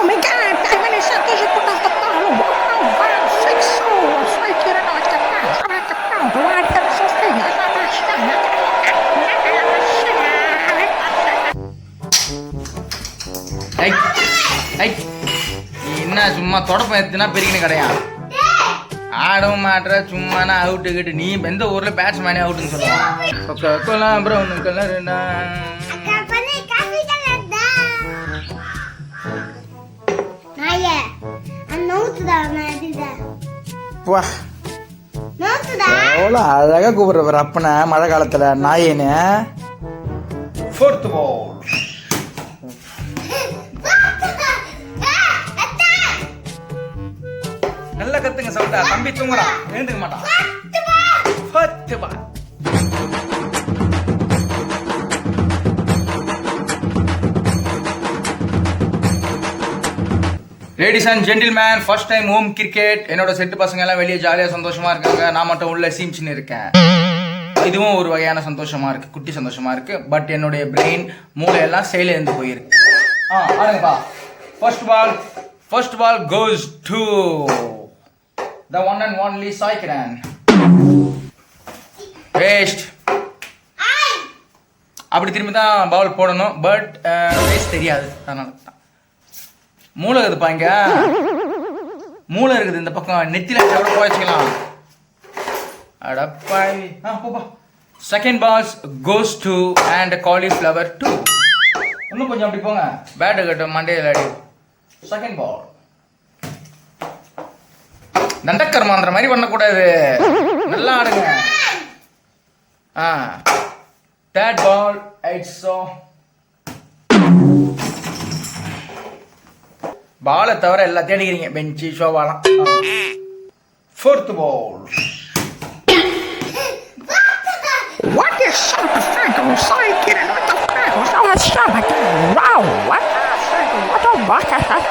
Oh my god, dai, me ne sento che portato a palo. Wow, wow, sexo. Sai che era una cappella, sarà cappella. Guarda, non so se è una mascella. ஐ ஐ என்ன சும்மா தொடப்பம் எத்துனா பெருக்கின்னு கிடையா ஆடவும் மாட்டுற சும்மானா out கிட்டு நீ எந்த ஊர்ல பேட்ஸ்மேனே அவுட்டுன்னு சொல்லுவான் கொலாம் brown கலருனா எவ்வளோ அழகா கூப்பிடுற அப்பனை மழை காலத்துல நாயேன்னு ஃபோர்த் பால் நல்லா கத்துங்க சவுண்டா தம்பி தூங்குறான் எழுந்துக்க மாட்டான் fourth ball ladies and gentleman first time home cricket என்னோட செட்டு பசங்க எல்லாம் வெளியே ஜாலியாக சந்தோஷமா இருக்காங்க நான் மட்டும் உள்ள சீம்ச்சின்னு இருக்கேன் இதுவும் ஒரு வகையான சந்தோஷமா இருக்கு குட்டி சந்தோஷமா இருக்கு பட் என்னுடைய பிரெயின் மூளையெல்லாம் செயல இருந்து போயிருக்கு ஆடுங்கப்பா first ball goes to the one and only Saikiran waste அப்படி திரும்பி தான் பால் போடணும் பட் வேஸ்ட் தெரியாது அதனால மூளை இருக்குதுப்பா இங்க மூளை இருக்குது இந்த பக்கம் நெத்தில கூட போயச்சுக்கலாம் அடப்பாய் போப்பா second balls goes to and cauliflower 2 இன்னும் கொஞ்சம் அப்படி போங்க பேட்டு கட்ட மண்டையில் அடி செகண்ட் பால் தண்டக்கர்மாந்திர மாதிரி பண்ணக்கூடாது நல்லா ஆடுங்க தேர்ட் பால் இட்ஸ் பாலை தவிர எல்லாத்தையும் அடிக்கிறீங்க பெஞ்சு ஷோவாலாம் fourth ball What is sort of Franco Psychic? What the Franco? So that's something. Wow, what the Franco? What the fuck?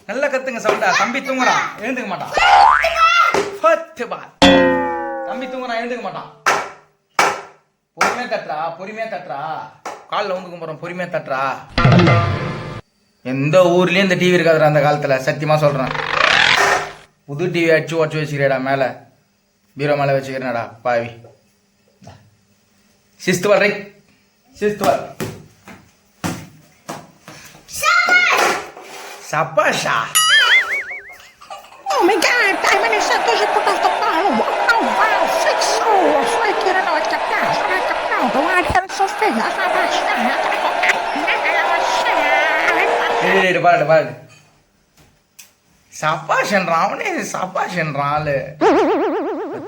நல்லா கத்துங்க சவுண்டா தம்பி தூங்குறான் எழுந்துக்க மாட்டான் ஃபோர்த் பால் தம்பி தூங்குறான் எழுந்துக்க மாட்டான் பொறுமையா தட்டுறா காலில் வந்து கும்பிட்றோம் பொறுமையா தட்டுறா எந்த ஊர்லயும் இந்த டிவி இருக்காதுடா அந்த காலத்துல சத்தியமா சொல்றேன் புது டிவி அடிச்சு உடச்சு வச்சுக்கிறேடா மேல பீரோ மேல வச்சுக்கிறேனடா பாவி sixth ball right sixth ball சப்பாஷா Oh my god, dai, me ne sento che portato a palo. Wow, wow, sexo. Sai che era una cappella, sarà cappella. Guarda, non so se è una mascella. பாடு சப்பாஷன்றான் அவனே சப்பாஷன்றான் ஆளு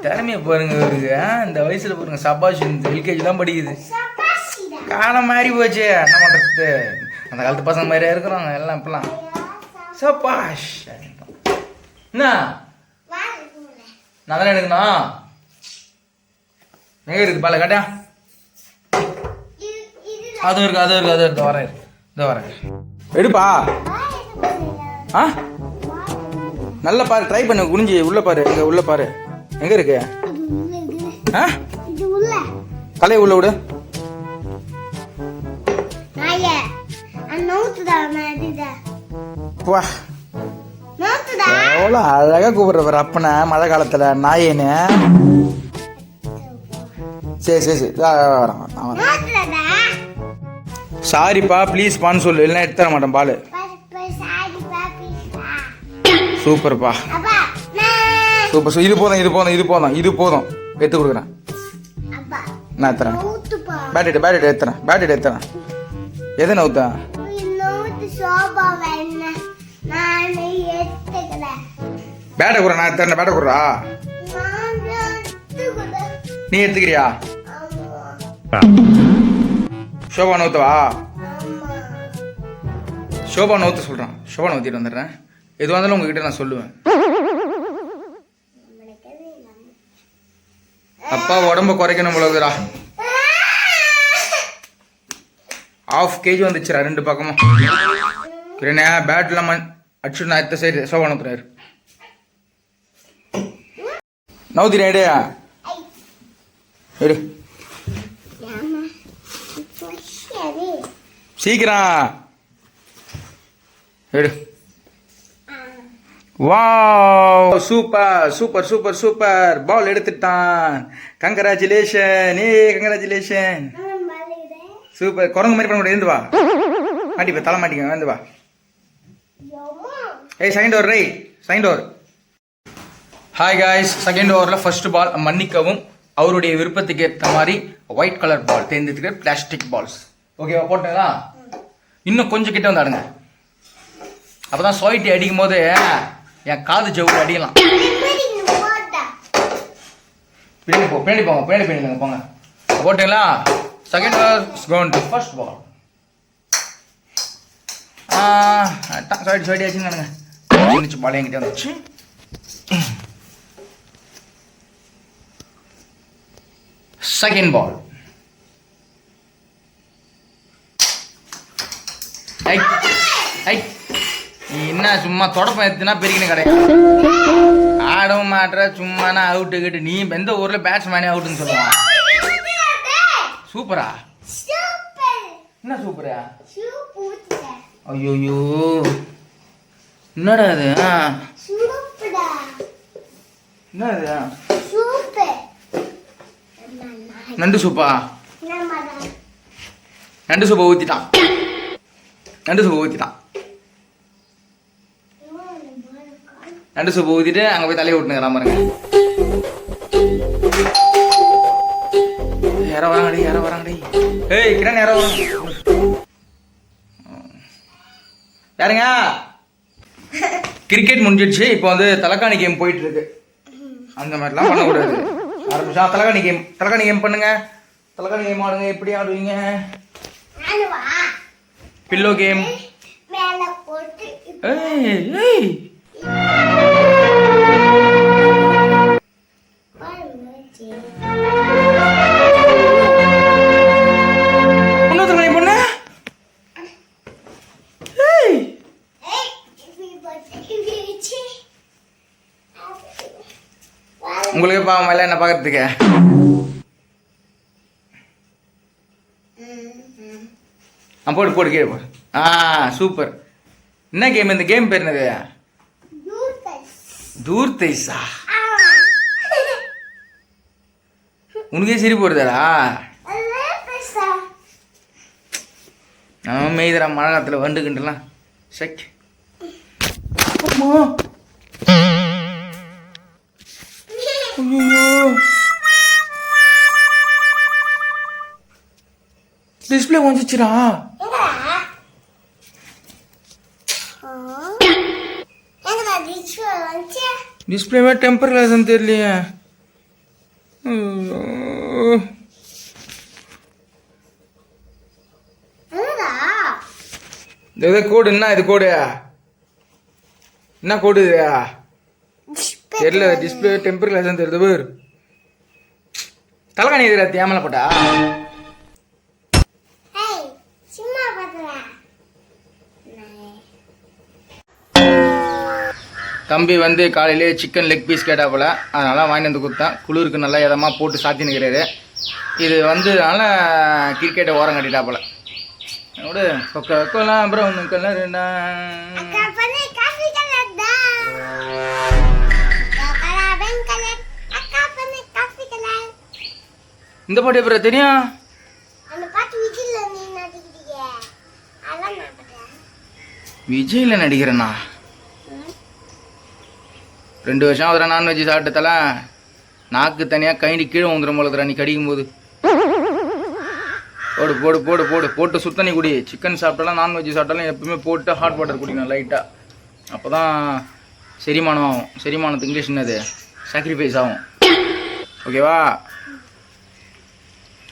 திறமைய பாருங்க இவருக்கு இந்த வயசுல பாருங்க சப்பாஷ் எல்கேஜி தான் படிக்குது காலம் மாறி போச்சு என்ன பண்றது அந்த காலத்து பசங்க மாதிரியா இருக்கிறாங்க எல்லாம் இப்பெல்லாம் சப்பாஷ் என்ன நான் தானே எடுக்கணும் எங்க இருக்கு பால காட்டியா அது இருக்கு வரேன் எடுப்பா நல்லா பாரு ட்ரை பண்ணு குனிஞ்சி உள்ள பாரு உள்ள பாரு எங்க இருக்கு தலையை உள்ள விடு எவ்வளோ அழகா கூப்பிடுற அப்பனை மழை காலத்துல நாயேன்னு சரி சாரிப்பா ப்ளீஸ் பான்னு சொல்லு இல்லைன்னா எடுத்து தர மாட்டேன் பால் சூப்பர்ப்பா சூப்பர் இது போதும் எடுத்து கொடுக்குறேன் நான் எடுத்துறேன் பேட் எடுத்துறேன் எதை நவுத்தா பேட்டை குடுற நான் எடுத்துறேன் பேட்டை குடுறா நீ எடுத்துக்கிறியா ஷோபா நவுத்தவா ஷோபா நவுத்த சொல்றான் ஷோபா நவுத்திட்டு வந்துடுறேன் எது வந்தாலும் உங்ககிட்ட நான் சொல்லுவேன் அப்பா உடம்ப குறைக்கணும் போலதுடா 1/2 kg வந்துச்சுரா ரெண்டு பக்கமும் கிரணே பேட்ல அடிச்சு நான் எத்த சைடு ஷோபா நவுத்துறாரு நவுத்திரேன் எடு சீக்கிரம் எடு. Wow, super super super super, ball எடுத்துட்டான். Congratulation, congratulation. சூப்பர். குரங்கு மாதிரி பண்ண கூட இருந்து வா. மாட்டிப்பா, தலை மாட்டிக்க, வந்து வா. ஏய், second over right, second over. Hi guys, second ஓவரில் ஃபர்ஸ்ட் பால் மன்னிக்கவும் அவருடைய விருப்பத்துக்கு ஏற்ற மாதிரி ஒயிட் கலர் பால் தேர்ந்தெடுத்துக்கிற பிளாஸ்டிக் பால்ஸ். ஓகேவா, போட்டுங்களா? இன்னும் கொஞ்சம் கிட்ட வந்து ஆடுங்க. அப்போதான் சோயிட்டி அடிக்கும் போது என் காது ஜவுளி அடிக்கலாம். பின்னாடி போ, பின்னாடி போங்க, பின்னாடி பின்னாடி போங்க. போட்டுங்களா? Second over gone to first ball. சோயிட்டி ஆச்சுன்னு நினைச்சு பால் என்கிட்ட வந்துச்சு. Second ball. என்ன சும்மா தொடப்பம் எடுத்துனா பெருக்கின கிடையாது. ஆடவும் மாட்டுற சும்மா அவுட்டு கிட்டு. நீ எந்த ஊர்ல பேட்ஸ்மேனே அவுட்டுன்னு சொல்லுவான். சூப்பரா? என்ன சூப்பரா? ஐயோ என்னடா அது? என்ன அது? நண்டு சூப்பா? நண்டு சூப்பை ஊத்திட்டான். நண்டு சூப்பை ஊத்திட்டான். நண்டு சூப்பை ஊத்திட்டு அங்க போய் தலையை விட்டுனுங்கிறான் பாருங்க. யாரோ வராங்கடி, யாரோ வராங்கடி. ஏய் கிரண், யாரோ வராங்க. யாருங்க? கிரிக்கெட் முடிஞ்சிடுச்சு. இப்போ வந்து தலைக்காணி கேம் போயிட்டு இருக்கு. அந்த மாதிரிலாம் பண்ணக்கூடாது. ஆரம்பிச்சா தலைக்காணி கேம். தலைக்காணி கேம் பண்ணுங்க. தலைக்காணி கேம் ஆடுங்க. எப்படி ஆடுவீங்க? Pillow game. இன்னொருத்தர் பண்ண உங்களுக்கு பாவம் இல்லை என்ன பார்க்கறதுக்கு. போடு போடு, கீழே போடு. சூப்பர். என்ன கேம்? இந்த கேம் பேர் என்னது? தூர்த்தைஸா? உனக்கே சிரிப்பு வருதாடா? மெய்தரா மழை காலத்தில் வந்துக்கிட்டுலாம். செக். டிஸ்பிளே வந்துச்சுடா. டிஸ்பிளே டெம்பர் கிளாஸ் தெரியலையே. இது கோடு என்ன? இது கோடு என்ன கோடு? தெரியல. டிஸ்பிளே டெம்பர் கிளாஸ் தெரியுது பேர். தலைகாணி எதிர தேமலை போட்டா. தம்பி வந்து காலையிலே சிக்கன் லெக் பீஸ் கேட்டாப்புல, அதனால வாங்கிட்டு வந்து கொடுத்தேன். குளிருக்கு நல்லா இதமாக போட்டு சாத்தினுக்கிறாரு. இது வந்து அதனால கிரிக்கெட்டை ஓரம் கட்டிட்டாப்புல. விடு. கொக்கலாம் ப்ரௌன் கலருண்ணா. இந்த பாட்டு எப்படி தெரியும்? விஜய்ல நடிக்கிறேண்ணா. 2 வருஷம் ஆகுதுரா நான்வெஜ் சாப்பிட்டதால நாக்கு தனியாக கைண்டி கீழே வந்துடும் போலதுரா நீ கடிக்கும் போது. போடு போடு போடு போடு போட்டு சுத்தண்ணி குடி. சிக்கன் சாப்பிட்டாலும் நான்வெஜ் சாப்பிட்டாலும் எப்பவுமே போட்டு ஹாட் வாட்டர் குடிக்கணும் லைட்டாக. அப்போ தான் செரிமானம் ஆகும். செரிமானத்துக்கு இங்கிலீஷ் என்னது? சாக்ரிஃபைஸ் ஆகும். ஓகேவா?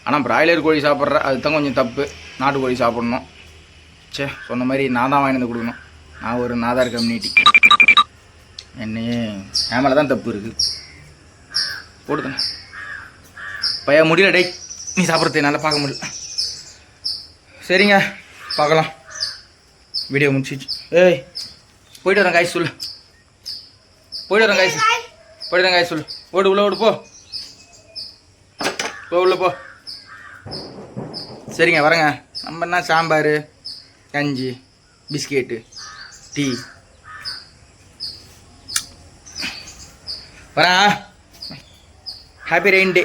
ஆனால் பிராய்லர் கோழி சாப்பிட்ற அதுதான் கொஞ்சம் தப்பு. நாட்டு கோழி சாப்பிட்ணும். சொன்ன மாதிரி நான் தான் வாங்கிட்டு வந்து கொடுக்கணும். நான் ஒரு நாதார் கம்யூனிட்டி. என்னையே என் மேலே தான் தப்பு இருக்குது. போடுதுண்ணே பையா முடியல. டேய் நீ சாப்பிட்றது என்னால் பார்க்க முடியல. சரிங்க, பார்க்கலாம். வீடியோ முடிச்சிச்சு. ஏய் போயிட்டு வரேன் காய்ச்சி சொல்லு. போயிட்டு வரேன் காய்ச்சி. போயிட்டு வரேன் காய்ச்சி சொல்லு. ஓடு உள்ள ஓடு. போ போ உள்ள போ. சரிங்க வரேங்க. நம்ம என்ன சாம்பார் கஞ்சி பிஸ்கெட்டு டீ வரா. ஹாப்பி ரெயின் டே.